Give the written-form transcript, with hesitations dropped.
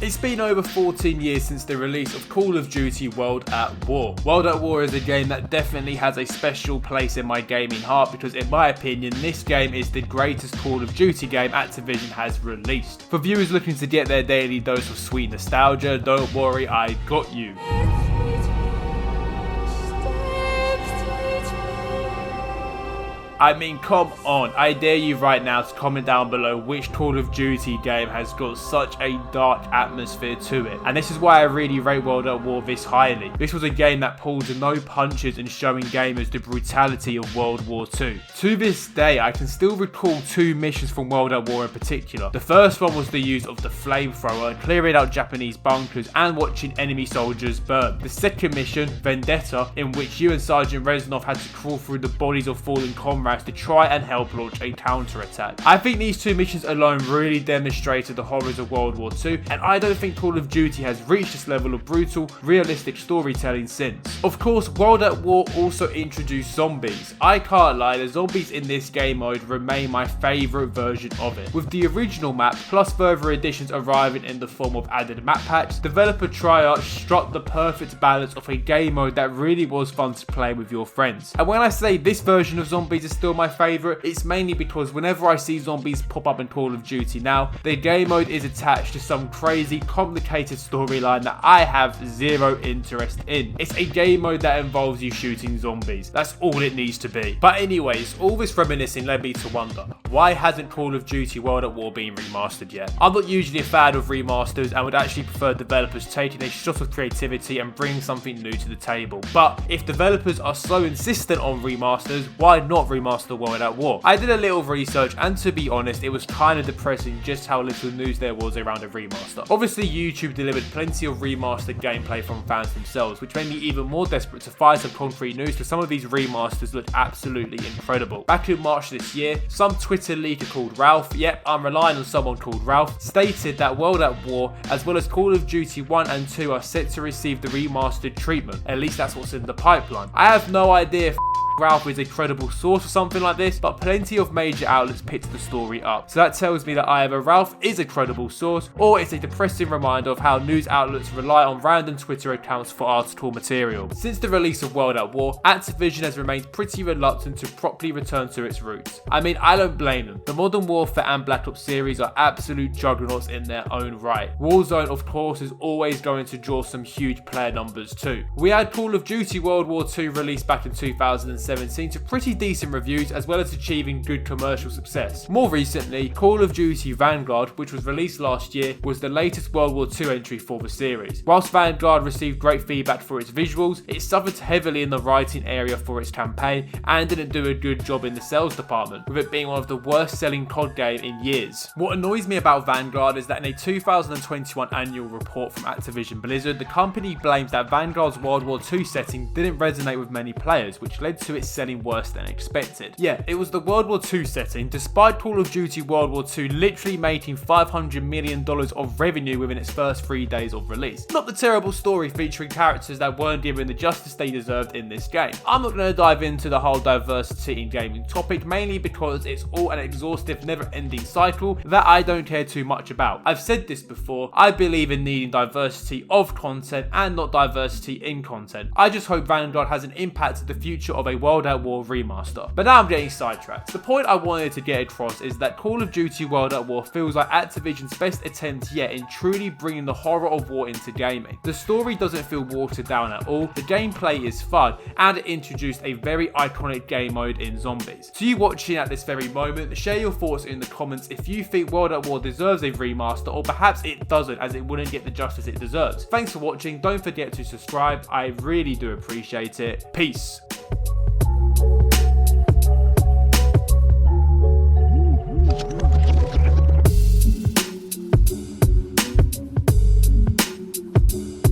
It's been over 14 years since the release of Call of Duty World at War. World at War is a game that definitely has a special place in my gaming heart because in my opinion this game is the greatest Call of Duty game Activision has released. For viewers looking to get their daily dose of sweet nostalgia, don't worry, I got you. I mean, come on, I dare you right now to comment down below which Call of Duty game has got such a dark atmosphere to it. And this is why I really rate World at War this highly. This was a game that pulled no punches in showing gamers the brutality of World War II. To this day, I can still recall two missions from World at War in particular. The first one was the use of the flamethrower, clearing out Japanese bunkers and watching enemy soldiers burn. The second mission, Vendetta, in which you and Sergeant Reznov had to crawl through the bodies of fallen comrades to try and help launch a counterattack. I think these two missions alone really demonstrated the horrors of World War II, and I don't think Call of Duty has reached this level of brutal, realistic storytelling since. Of course, World at War also introduced zombies. I can't lie, the zombies in this game mode remain my favourite version of it. With the original map, plus further additions arriving in the form of added map packs, developer Treyarch struck the perfect balance of a game mode that really was fun to play with your friends. And when I say this version of zombies is still my favourite, it's mainly because whenever I see zombies pop up in Call of Duty now, their game mode is attached to some crazy, complicated storyline that I have zero interest in. It's a game mode that involves you shooting zombies. That's all it needs to be. But anyways, all this reminiscing led me to wonder, why hasn't Call of Duty World at War been remastered yet? I'm not usually a fan of remasters and would actually prefer developers taking a shot of creativity and bringing something new to the table. But if developers are so insistent on remasters, why not remaster World at War? I did a little research and to be honest, it was kind of depressing just how little news there was around a remaster. Obviously YouTube delivered plenty of remastered gameplay from fans themselves, which made me even more desperate to find some concrete news because some of these remasters looked absolutely incredible. Back in March this year, some Twitter leaker called Ralph, yep, I'm relying on someone called Ralph, stated that World at War as well as Call of Duty 1 and 2 are set to receive the remastered treatment. At least that's what's in the pipeline. I have no idea if Ralph is a credible source or something like this, but plenty of major outlets picked the story up. So that tells me that either Ralph is a credible source, or it's a depressing reminder of how news outlets rely on random Twitter accounts for article material. Since the release of World at War, Activision has remained pretty reluctant to properly return to its roots. I mean, I don't blame them. The Modern Warfare and Black Ops series are absolute juggernauts in their own right. Warzone, of course, is always going to draw some huge player numbers too. We had Call of Duty World War II released back in 2017 to pretty decent reviews as well as achieving good commercial success. More recently, Call of Duty Vanguard, which was released last year, was the latest World War II entry for the series. Whilst Vanguard received great feedback for its visuals, it suffered heavily in the writing area for its campaign and didn't do a good job in the sales department, with it being one of the worst selling COD game in years. What annoys me about Vanguard is that in a 2021 annual report from Activision Blizzard, the company blames that Vanguard's World War II setting didn't resonate with many players, which led to its selling worse than expected. Yeah, it was the World War II setting, despite Call of Duty World War II literally making $500 million of revenue within its first 3 days of release. Not the terrible story featuring characters that weren't given the justice they deserved in this game. I'm not going to dive into the whole diversity in gaming topic, mainly because it's all an exhaustive, never-ending cycle that I don't care too much about. I've said this before, I believe in needing diversity of content and not diversity in content. I just hope Vanguard has an impact to the future of a World at War remaster. But now I'm getting sidetracked. The point I wanted to get across is that Call of Duty World at War feels like Activision's best attempt yet in truly bringing the horror of war into gaming. The story doesn't feel watered down at all, the gameplay is fun, and it introduced a very iconic game mode in zombies. To you watching at this very moment, share your thoughts in the comments if you think World at War deserves a remaster or perhaps it doesn't, as it wouldn't get the justice it deserves. Thanks for watching, don't forget to subscribe, I really do appreciate it. Peace.